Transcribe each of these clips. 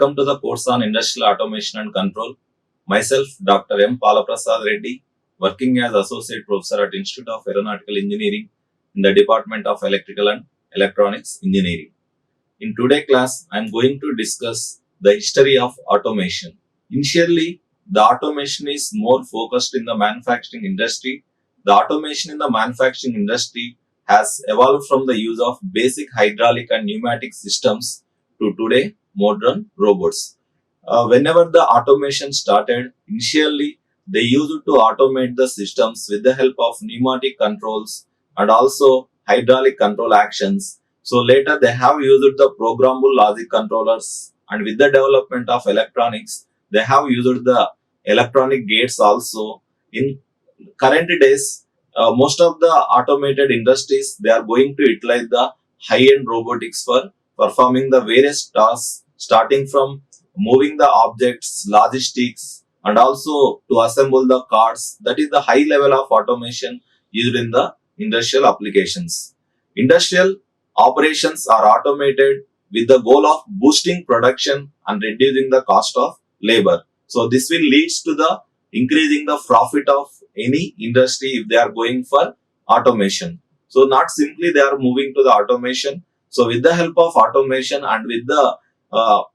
Welcome to the course on Industrial Automation and Control. Myself, Dr. M. Palaprasad Reddy, working as Associate Professor at Institute of Aeronautical Engineering in the Department of Electrical and Electronics Engineering. In today's class, I am going to discuss the history of automation. Initially, the automation is more focused in the manufacturing industry. The automation in the manufacturing industry has evolved from the use of basic hydraulic and pneumatic systems to today modern robots. Whenever the automation started, initially they used to automate the systems with the help of pneumatic controls and also hydraulic control actions. So later they have used the programmable logic controllers, and with the development of electronics, they have used the electronic gates also. In current days, most of the automated industries, they are going to utilize the high-end robotics for performing the various tasks, starting from moving the objects, logistics, and also to assemble the cars. That is the high level of automation used in the industrial applications. Industrial operations are automated with the goal of boosting production and reducing the cost of labor. So this will lead to the increasing the profit of any industry if they are going for automation. So not simply they are moving to the automation. So with the help of automation and with the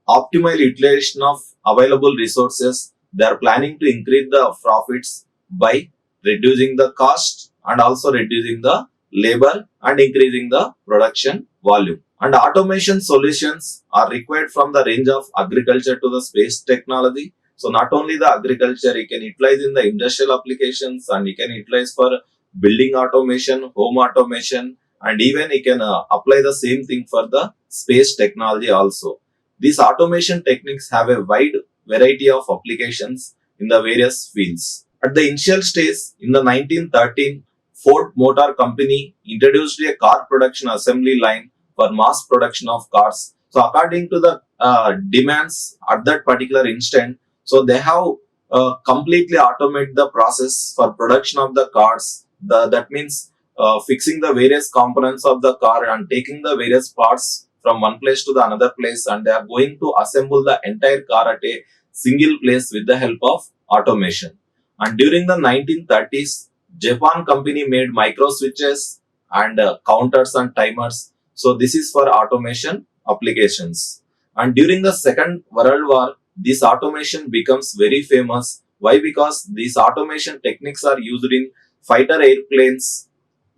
optimal utilization of available resources, they are planning to increase the profits by reducing the cost and also reducing the labor and increasing the production volume. And automation solutions are required from the range of agriculture to the space technology. So not only the agriculture, you can utilize in the industrial applications, and you can utilize for building automation, home automation, and even you can apply the same thing for the space technology also. These automation techniques have a wide variety of applications in the various fields. At the initial stage, in the 1913, Ford Motor Company introduced a car production assembly line for mass production of cars. So according to the demands at that particular instant, so they have completely automated the process for production of the cars. That means fixing the various components of the car and taking the various parts from one place to the another place, and they are going to assemble the entire car at a single place with the help of automation. And during the 1930s, Japan company made micro switches and counters and timers. So this is for automation applications. And during the Second World War, this automation becomes very famous. Why? Because these automation techniques are used in fighter airplanes,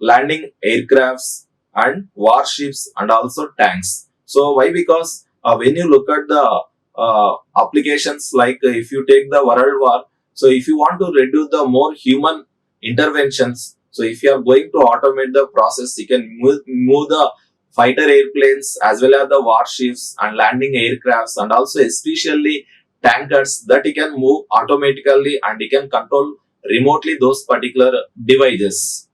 landing aircrafts, and warships, and also tanks. So why? Because when you look at the applications, like if you take the World War, so if you want to reduce the more human interventions, so if you are going to automate the process, you can move the fighter airplanes as well as the warships and landing aircrafts, and also especially tankers, that you can move automatically and you can control remotely those particular devices.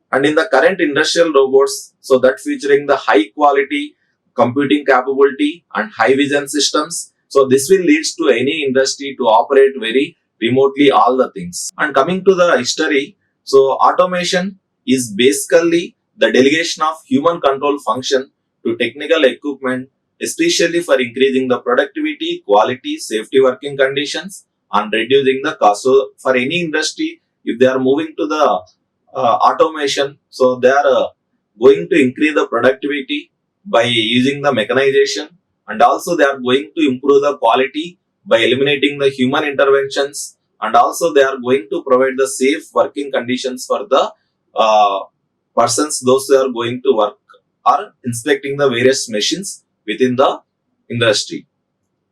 And in the current industrial robots, so that featuring the high quality computing capability and high vision systems. So this will lead to any industry to operate very remotely all the things. And coming to the history, so automation is basically the delegation of human control function to technical equipment, especially for increasing the productivity, quality, safety working conditions, and reducing the cost. So for any industry, if they are moving to the automation, so they are going to increase the productivity by using the mechanization, and also they are going to improve the quality by eliminating the human interventions, and also they are going to provide the safe working conditions for the persons those who are going to work or inspecting the various machines within the industry.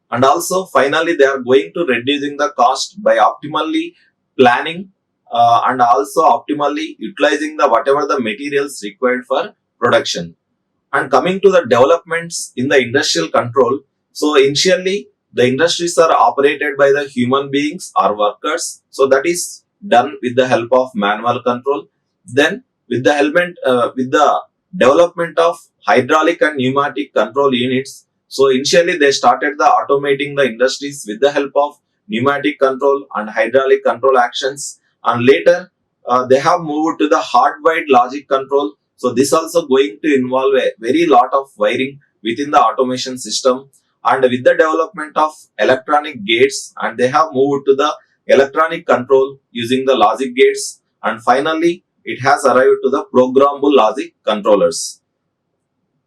And also finally they are going to reducing the cost by optimally planning and also optimally utilizing the whatever the materials required for production. And coming to the developments in the industrial control, so initially the industries are operated by the human beings or workers, so that is done with the help of manual control. Then with the development of hydraulic and pneumatic control units, so initially they started the automating the industries with the help of pneumatic control and hydraulic control actions, and later they have moved to the hardwired logic control. So this also going to involve a very lot of wiring within the automation system, and with the development of electronic gates, and they have moved to the electronic control using the logic gates, and finally it has arrived to the programmable logic controllers.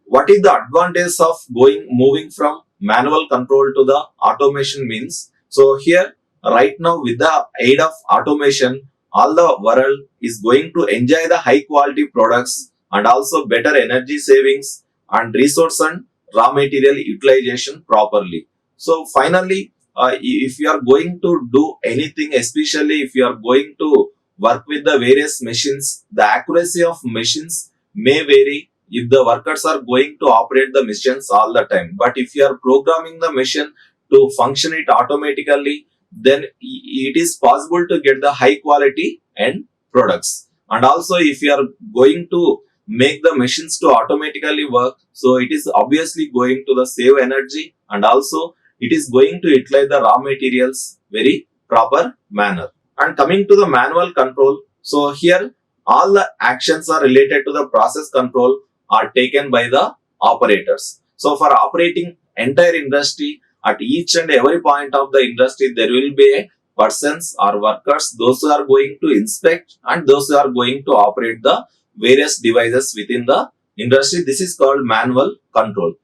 What is the advantage of moving from manual control to the automation means? So here right now with the aid of automation, all the world is going to enjoy the high quality products and also better energy savings and resource and raw material utilization properly. So finally, if you are going to do anything, especially if you are going to work with the various machines, the accuracy of machines may vary if the workers are going to operate the machines all the time. But if you are programming the machine to function it automatically, then it is possible to get the high quality end products. And also if you are going to make the machines to automatically work, so it is obviously going to the save energy, and also it is going to utilize the raw materials very proper manner. And coming to the manual control, so here all the actions are related to the process control are taken by the operators. So for operating entire industry, at each and every point of the industry, there will be a persons or workers, those who are going to inspect and those who are going to operate the various devices within the industry. This is called manual control.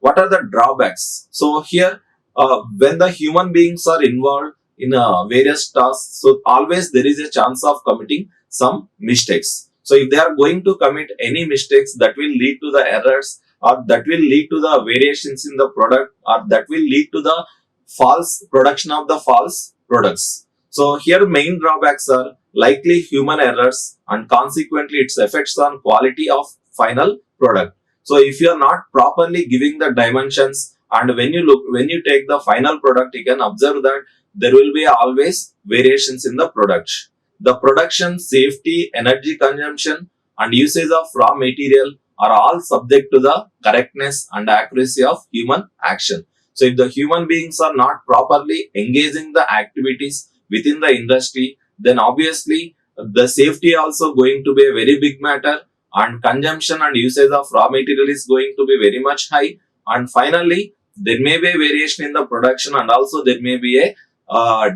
What are the drawbacks? So here, when the human beings are involved in various tasks, so always there is a chance of committing some mistakes. So if they are going to commit any mistakes, that will lead to the errors, or that will lead to the variations in the product, or that will lead to the false production of the false products. So here main drawbacks are likely human errors, and consequently its effects on quality of final product. So if you are not properly giving the dimensions, and when you take the final product, you can observe that there will be always variations in the product. The production, safety, energy consumption and usage of raw material are all subject to the correctness and accuracy of human action. So if the human beings are not properly engaging the activities within the industry, then obviously the safety also going to be a very big matter, and consumption and usage of raw material is going to be very much high, and finally there may be a variation in the production, and also there may be a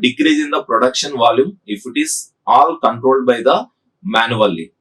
decrease in the production volume if it is all controlled by the manually.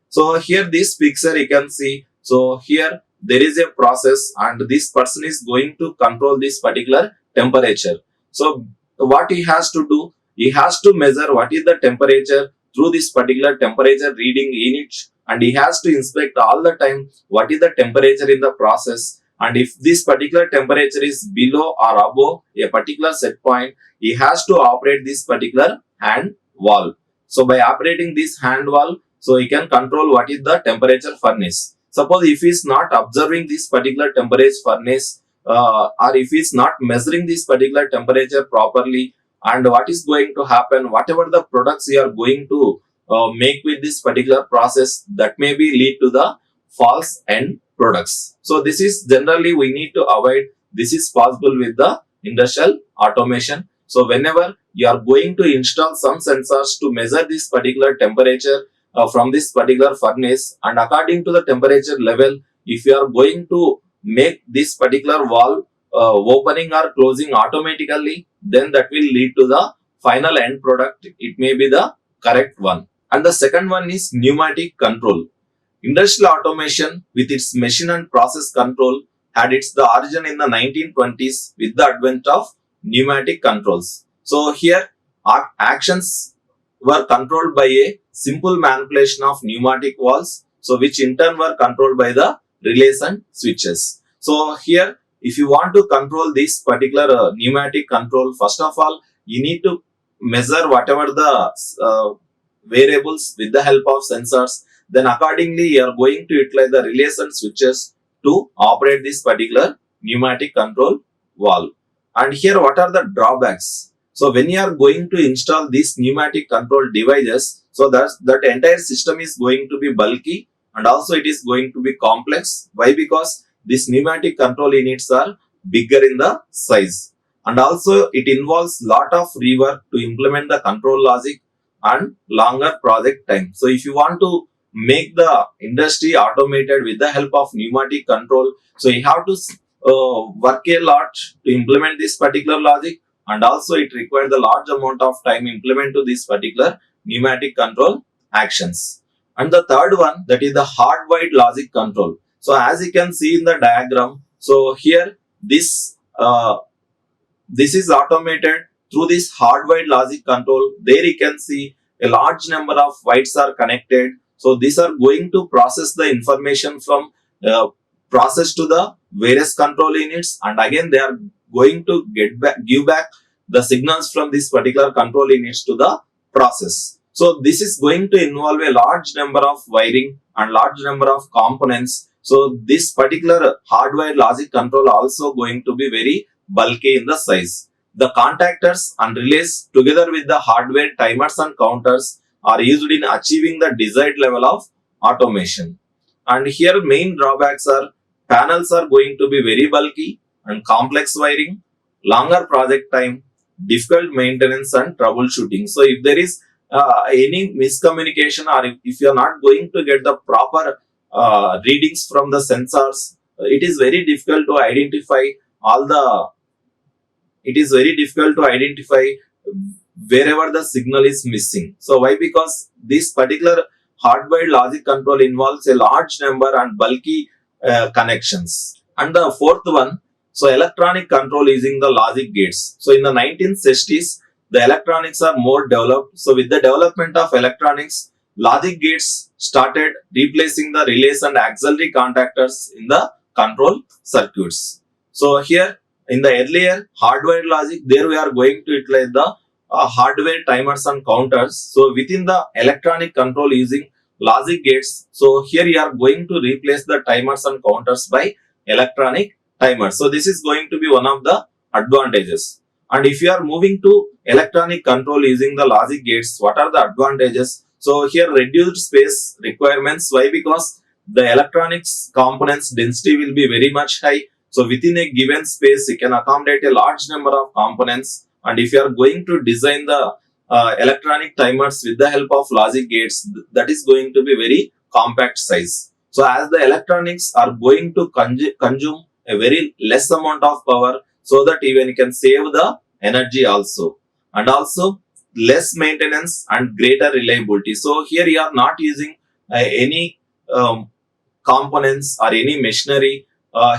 So here this picture you can see, so here there is a process and this person is going to control this particular temperature. So what he has to do, he has to measure what is the temperature through this particular temperature reading unit, and he has to inspect all the time what is the temperature in the process, and if this particular temperature is below or above a particular set point, he has to operate this particular hand valve. So by operating this hand valve, so he can control what is the temperature furnace. Suppose if he is not observing this particular temperature furnace, or if he is not measuring this particular temperature properly, and what is going to happen, whatever the products you are going to make with this particular process, that may be lead to the false end products. So this is generally we need to avoid. This is possible with the industrial automation. So whenever you are going to install some sensors to measure this particular temperature from this particular furnace, and according to the temperature level, if you are going to make this particular valve opening or closing automatically, then that will lead to the final end product. It may be the correct one. And the second one is pneumatic control. Industrial automation with its machine and process control had its the origin in the 1920s with the advent of pneumatic controls. So here actions were controlled by a simple manipulation of pneumatic valves, so which in turn were controlled by the relays and switches. So here if you want to control this particular pneumatic control, first of all you need to measure whatever the variables with the help of sensors. Then accordingly you are going to utilize the relays and switches to operate this particular pneumatic control valve. And here what are the drawbacks? So when you are going to install these pneumatic control devices, so that entire system is going to be bulky, and also it is going to be complex. Why? Because these pneumatic control units are bigger in the size, and also it involves lot of rework to implement the control logic and longer project time. So if you want to make the industry automated with the help of pneumatic control, so you have to work a lot to implement this particular logic, and also it requires a large amount of time implement to this particular pneumatic control actions. And the third one, that is the hardwired logic control. So as you can see in the diagram, so here this is automated through this hardwired logic control. There you can see a large number of wires are connected. So these are going to process the information from process to the various control units, and again they are going to give back the signals from this particular control units to the process. So this is going to involve a large number of wiring and large number of components. So this particular hardware logic control also going to be very bulky in the size. The contactors and relays together with the hardware timers and counters are used in achieving the desired level of automation. And here main drawbacks are panels are going to be very bulky and complex wiring, longer project time, difficult maintenance and troubleshooting. So if there is any miscommunication, or if you are not going to get the proper readings from the sensors, it is very difficult to identify wherever the signal is missing. So why? Because this particular hardwired logic control involves a large number and bulky connections. And the fourth one, so electronic control using the logic gates. So in the 1960s, the electronics are more developed. So with the development of electronics, logic gates started replacing the relays and auxiliary contactors in the control circuits. So here in the earlier hardware logic, there we are going to utilize the hardware timers and counters. So within the electronic control using logic gates, so here you are going to replace the timers and counters by electronic timers. So this is going to be one of the advantages. And if you are moving to electronic control using the logic gates, what are the advantages? So here reduced space requirements. Why? Because the electronics components density will be very much high. So within a given space, you can accommodate a large number of components. And if you are going to design the electronic timers with the help of logic gates, that is going to be very compact size. So as the electronics are going to consume a very less amount of power, so that even you can save the energy also. And also less maintenance and greater reliability. So here you are not using any components or any machinery.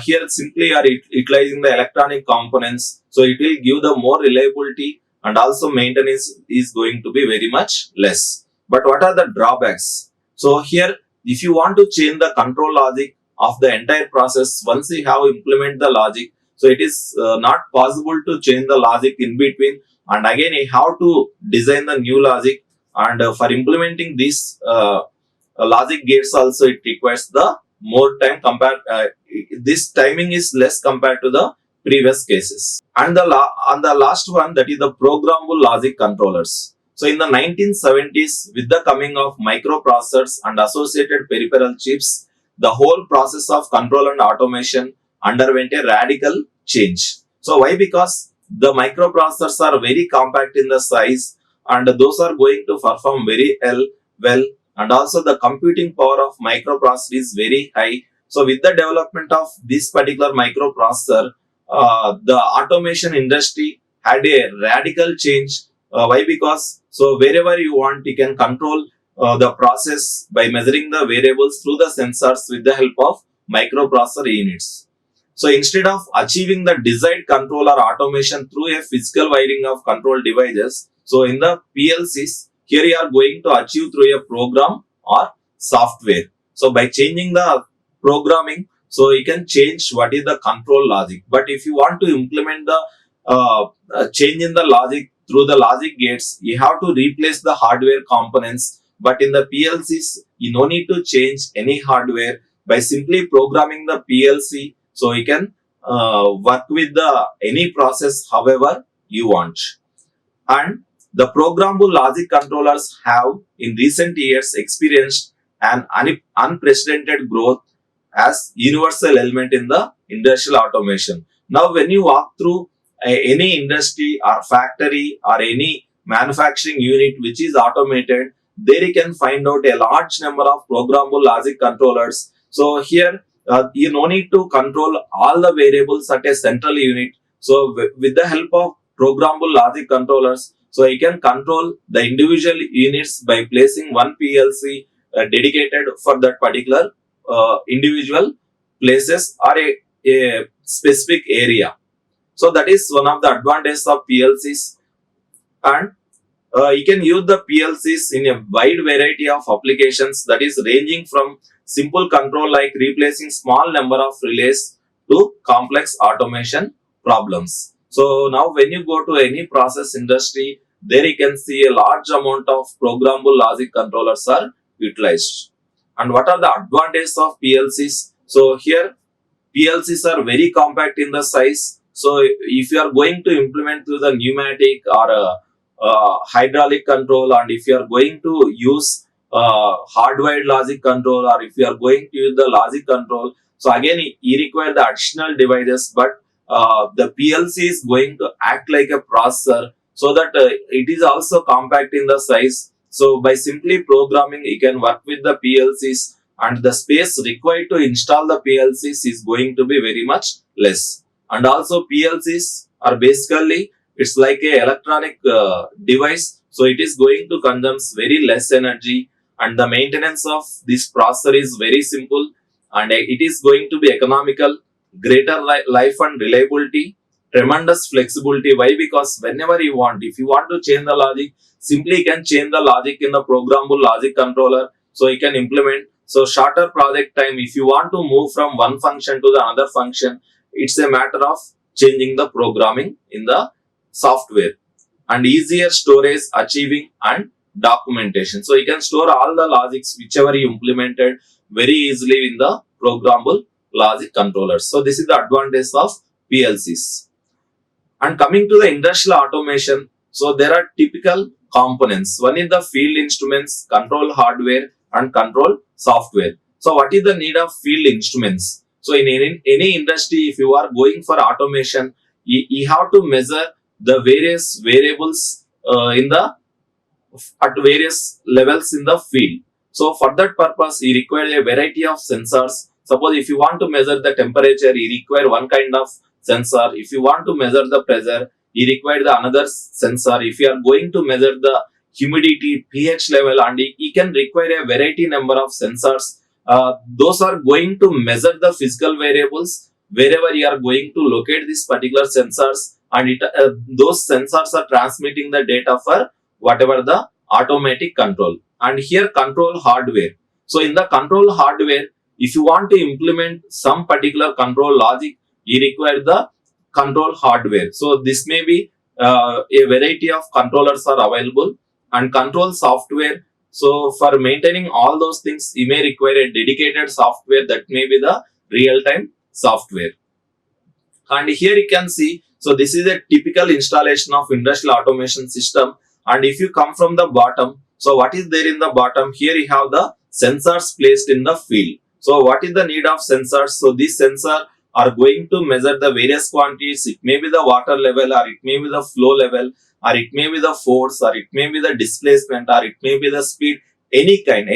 Here simply you are utilizing the electronic components. So it will give the more reliability, and also maintenance is going to be very much less. But what are the drawbacks? So here, if you want to change the control logic of the entire process, once you have implement the logic, so it is not possible to change the logic in between, and again you have to design the new logic. And for implementing this logic gates also, it requires the more time compared. This timing is less compared to the previous cases. And the last one, that is the programmable logic controllers. So in the 1970s, with the coming of microprocessors and associated peripheral chips, the whole process of control and automation underwent a radical change. So why? Because the microprocessors are very compact in the size, and those are going to perform very well, and also the computing power of microprocessor is very high. So with the development of this particular microprocessor, the automation industry had a radical change. Why? Because so wherever you want, you can control the process by measuring the variables through the sensors with the help of microprocessor units. So instead of achieving the desired control or automation through a physical wiring of control devices, so in the PLCs, here you are going to achieve through a program or software. So by changing the programming, so you can change what is the control logic. But if you want to implement the change in the logic through the logic gates, you have to replace the hardware components. But in the PLCs, you no need to change any hardware. By simply programming the PLC, so you can work with the any process however you want. And the programmable logic controllers have in recent years experienced an unprecedented growth as universal element in the industrial automation. Now when you walk through any industry or factory or any manufacturing unit which is automated, there you can find out a large number of programmable logic controllers. So here you no need to control all the variables at a central unit. So with the help of programmable logic controllers, so you can control the individual units by placing one PLC dedicated for that particular individual places or a specific area. So that is one of the advantages of PLCs. And you can use the PLCs in a wide variety of applications, that is ranging from simple control like replacing small number of relays to complex automation problems. So now when you go to any process industry, there you can see a large amount of programmable logic controllers are utilized. And what are the advantages of PLCs? So here PLCs are very compact in the size. So if you are going to implement through the pneumatic or hydraulic control, and if you are going to use hardwired logic control, or if you are going to use the logic control, so again you require the additional devices, but the PLC is going to act like a processor, so that it is also compact in the size. So by simply programming, you can work with the PLCs, and the space required to install the PLCs is going to be very much less. And also PLCs are basically, it's like a electronic device, so it is going to consume very less energy, and the maintenance of this processor is very simple, and it is going to be economical, greater life and reliability, tremendous flexibility. Why? Because whenever you want, if you want to change the logic, simply you can change the logic in the programmable logic controller, so you can implement. So shorter project time, if you want to move from one function to the another function, it's a matter of changing the programming in the software. And easier storage, achieving, and documentation. So you can store all the logics whichever you implemented very easily in the programmable logic controllers. So this is the advantage of PLCs. And coming to the industrial automation, so there are typical components. One is the field instruments, control hardware, and control software. So what is the need of field instruments? So in any industry, if you are going for automation, you have to measure the various variables at various levels in the field. So for that purpose, you require a variety of sensors. Suppose if you want to measure the temperature, you require one kind of sensor. If you want to measure the pressure, you require the another sensor. If you are going to measure the humidity, pH level, and you can require a variety number of sensors. Those are going to measure the physical variables wherever you are going to locate these particular sensors, and those sensors are transmitting the data for whatever the automatic control. And here control hardware. So in the control hardware, if you want to implement some particular control logic, you require the control hardware. So this may be a variety of controllers are available. And control software, so for maintaining all those things, you may require a dedicated software, that may be the real-time software. And here you can see, so this is a typical installation of industrial automation system. And if you come from the bottom, so what is there in the bottom? Here you have the sensors placed in the field. So what is the need of sensors? So these sensors are going to measure the various quantities. It may be the water level, or it may be the flow level, or it may be the force, or it may be the displacement, or it may be the speed. Any kind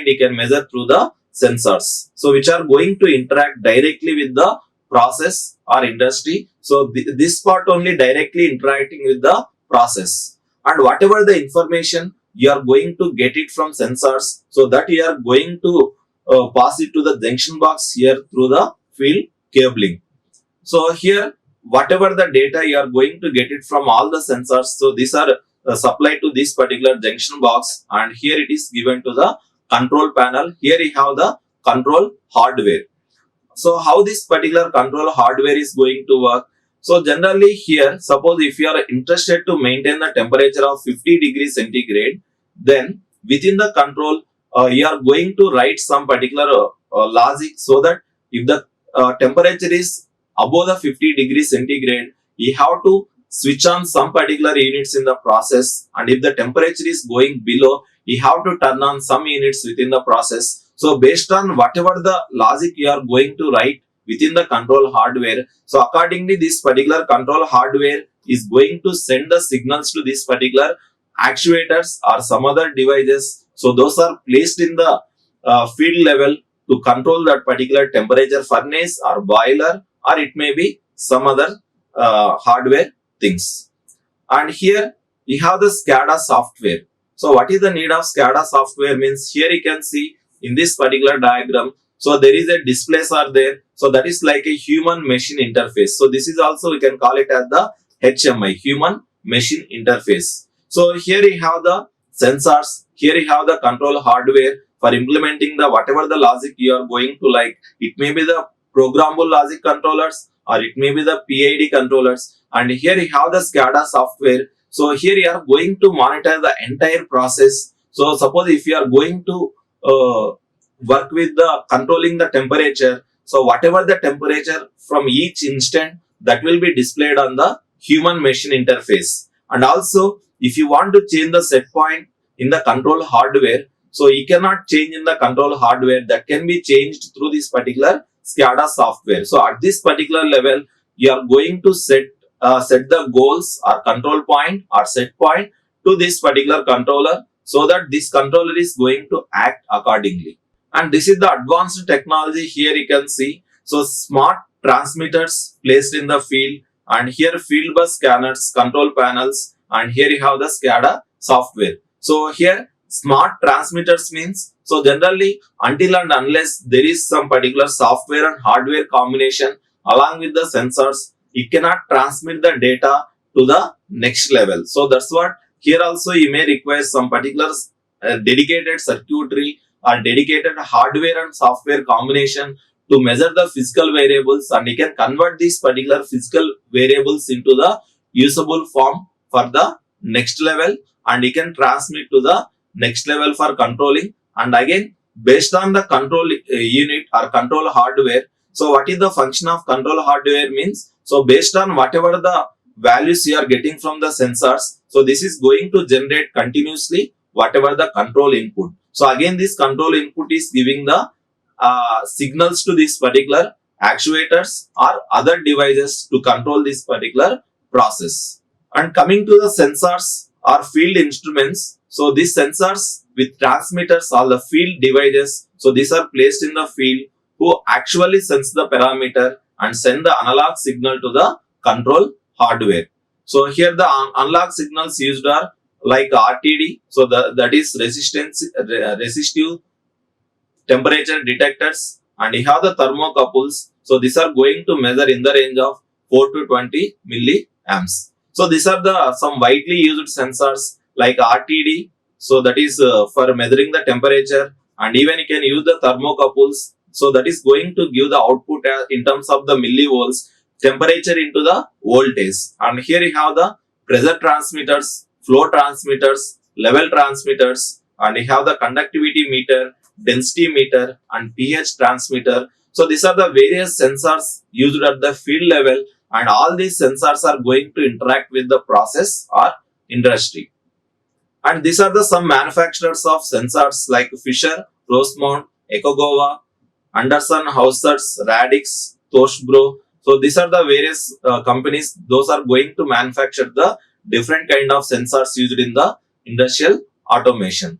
you can measure through the sensors. So which are going to interact directly with the process or industry. So this part only directly interacting with the process. And whatever the information you are going to get it from sensors, so that you are going to pass it to the junction box here through the field cabling. So here whatever the data you are going to get it from all the sensors, so these are supplied to this particular junction box, and here it is given to the control panel. Here you have the control hardware. So how this particular control hardware is going to work? So generally here, suppose if you are interested to maintain the temperature of 50 degrees centigrade, then within the control, you are going to write some particular logic, so that if the temperature is above the 50 degrees centigrade, you have to switch on some particular units in the process, and if the temperature is going below, you have to turn on some units within the process. So based on whatever the logic you are going to write within the control hardware, so accordingly this particular control hardware is going to send the signals to this particular actuators or some other devices. So those are placed in the field level, to control that particular temperature furnace or boiler, or it may be some other hardware things. And here you have the SCADA software. So what is the need of SCADA software means, here you can see in this particular diagram, so there is a displays are there, so that is like a human machine interface. So this is also, we can call it as the HMI, human machine interface. So here you have the sensors, here you have the control hardware for implementing the whatever the logic you are going to, like it may be the programmable logic controllers or it may be the PID controllers, and here you have the SCADA software. So here you are going to monitor the entire process. So suppose if you are going to work with the controlling the temperature, so whatever the temperature from each instant, that will be displayed on the human machine interface. And also if you want to change the set point in the control hardware, so you cannot change in the control hardware, that can be changed through this particular SCADA software. So at this particular level, you are going to set the goals or control point or set point to this particular controller, so that this controller is going to act accordingly. And this is the advanced technology. Here you can see, so smart transmitters placed in the field, and here field bus scanners, control panels, and here you have the SCADA software. So here smart transmitters means, so generally until and unless there is some particular software and hardware combination along with the sensors, it cannot transmit the data to the next level. So that's what here also you may require some particular dedicated circuitry or dedicated hardware and software combination to measure the physical variables, and you can convert these particular physical variables into the usable form for the next level, and you can transmit to the next level for controlling. And again, based on the control unit or control hardware, so what is the function of control hardware means, so based on whatever the values you are getting from the sensors, so this is going to generate continuously whatever the control input. So again, this control input is giving the signals to this particular actuators or other devices to control this particular process. And coming to the sensors or field instruments, so these sensors with transmitters or the field devices, so these are placed in the field who actually sense the parameter and send the analog signal to the control hardware. So here the analog signals used are like RTD, so that is resistive temperature detectors, and you have the thermocouples, so these are going to measure in the range of 4 to 20 milliamps. So these are the some widely used sensors like RTD, so that is for measuring the temperature, and even you can use the thermocouples, so that is going to give the output in terms of the millivolts, temperature into the voltage. And here you have the pressure transmitters, flow transmitters, level transmitters, and you have the conductivity meter, density meter, and pH transmitter. So these are the various sensors used at the field level, and all these sensors are going to interact with the process or industry. And these are the some manufacturers of sensors like Fisher, Rosemont, Ecogova, Anderson, Hausers, Radix, Toshbro. So these are the various companies, those are going to manufacture the different kind of sensors used in the industrial automation.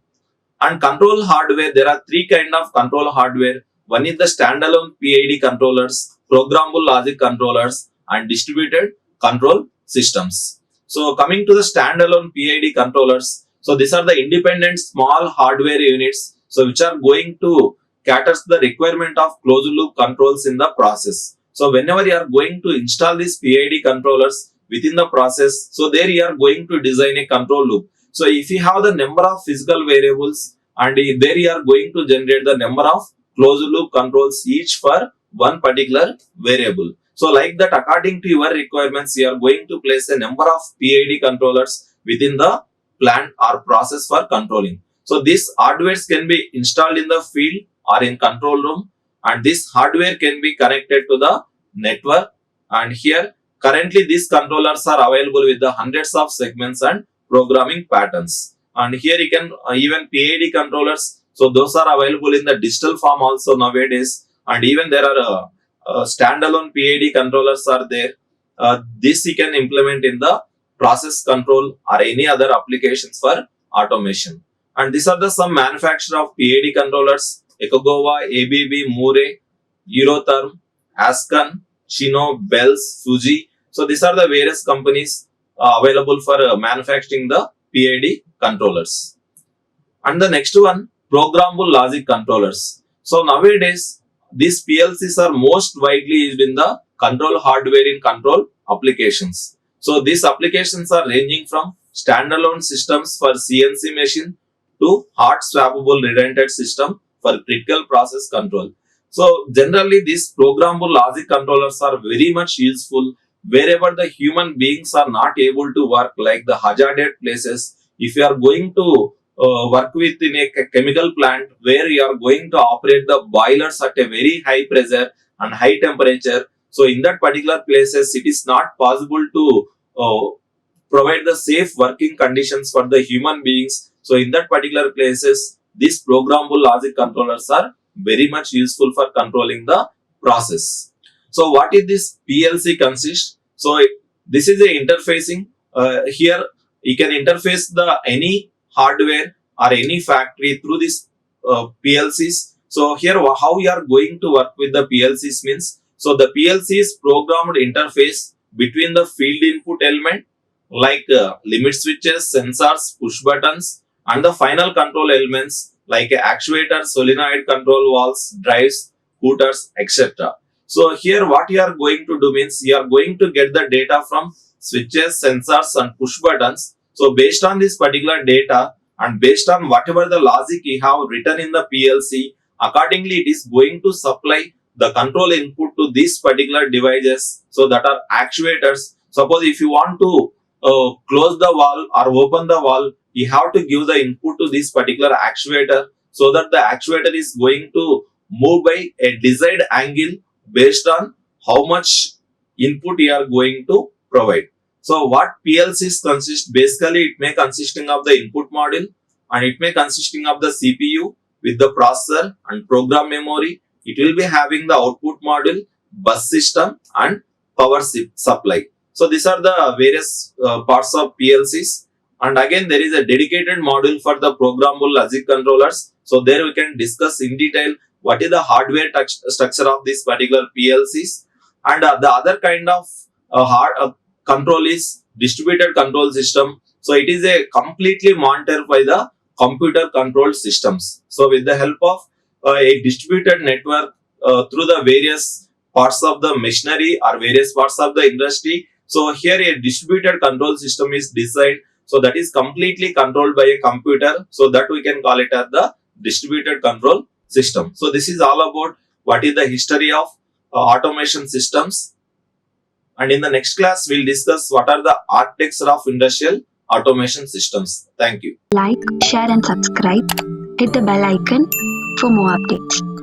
And control hardware, there are three kind of control hardware. One is the standalone PID controllers, programmable logic controllers, and distributed control systems. So coming to the standalone PID controllers, so these are the independent small hardware units, so which are going to cater to the requirement of closed loop controls in the process. So whenever you are going to install these PID controllers within the process, so there you are going to design a control loop. So if you have the number of physical variables, and there you are going to generate the number of closed loop controls each for one particular variable. So like that, according to your requirements, you are going to place a number of PID controllers within the plant or process for controlling. So these hardwares can be installed in the field or in control room, and this hardware can be connected to the network. And here currently these controllers are available with the hundreds of segments and programming patterns. And here you can even PID controllers, so those are available in the digital form also nowadays, and even there are standalone PID controllers are there. This you can implement in the process control or any other applications for automation. And these are the some manufacturer of PID controllers Ecogoa, ABB, Murray, Eurotherm, Ascon, Shino, Bells, Fuji. So these are the various companies available for manufacturing the PID controllers. And the next one, programmable logic controllers. So nowadays, these PLCs are most widely used in the control hardware in control applications. So these applications are ranging from standalone systems for CNC machine to hard swappable redundant system for critical process control. So generally these programmable logic controllers are very much useful wherever the human beings are not able to work, like the hazarded places. If you are going to work with in a chemical plant where you are going to operate the boilers at a very high pressure and high temperature, so in that particular places it is not possible to provide the safe working conditions for the human beings. So in that particular places, these programmable logic controllers are very much useful for controlling the process. So what is this PLC consist? So this is a interfacing. Here you can interface the any hardware or any factory through this PLCs. So here how we are going to work with the PLCs means, so the PLC is programmed interface between the field input element like limit switches, sensors, push buttons, and the final control elements like actuators, solenoid control valves, drives, hooters, etc. So here what you are going to do means you are going to get the data from switches, sensors and push buttons. So based on this particular data and based on whatever the logic you have written in the PLC, accordingly it is going to supply the control input to these particular devices, so that are actuators. Suppose if you want to close the valve or open the valve, you have to give the input to this particular actuator, so that the actuator is going to move by a desired angle based on how much input you are going to provide. So what PLCs consist, basically it may consisting of the input module and it may consisting of the CPU with the processor and program memory. It will be having the output module, bus system and power supply. So these are the various parts of PLCs. And again there is a dedicated module for the programmable logic controllers. So there we can discuss in detail what is the hardware structure of this particular PLCs. And the other kind of control is distributed control system. So it is a completely monitored by the computer controlled systems. So with the help of a distributed network through the various parts of the machinery or various parts of the industry. So here a distributed control system is designed. So that is completely controlled by a computer. So that we can call it as the distributed control system. So this is all about what is the history of automation systems. And in the next class, we'll discuss what are the architecture of industrial automation systems. Thank you. Like, share and subscribe. Hit the bell icon for more updates.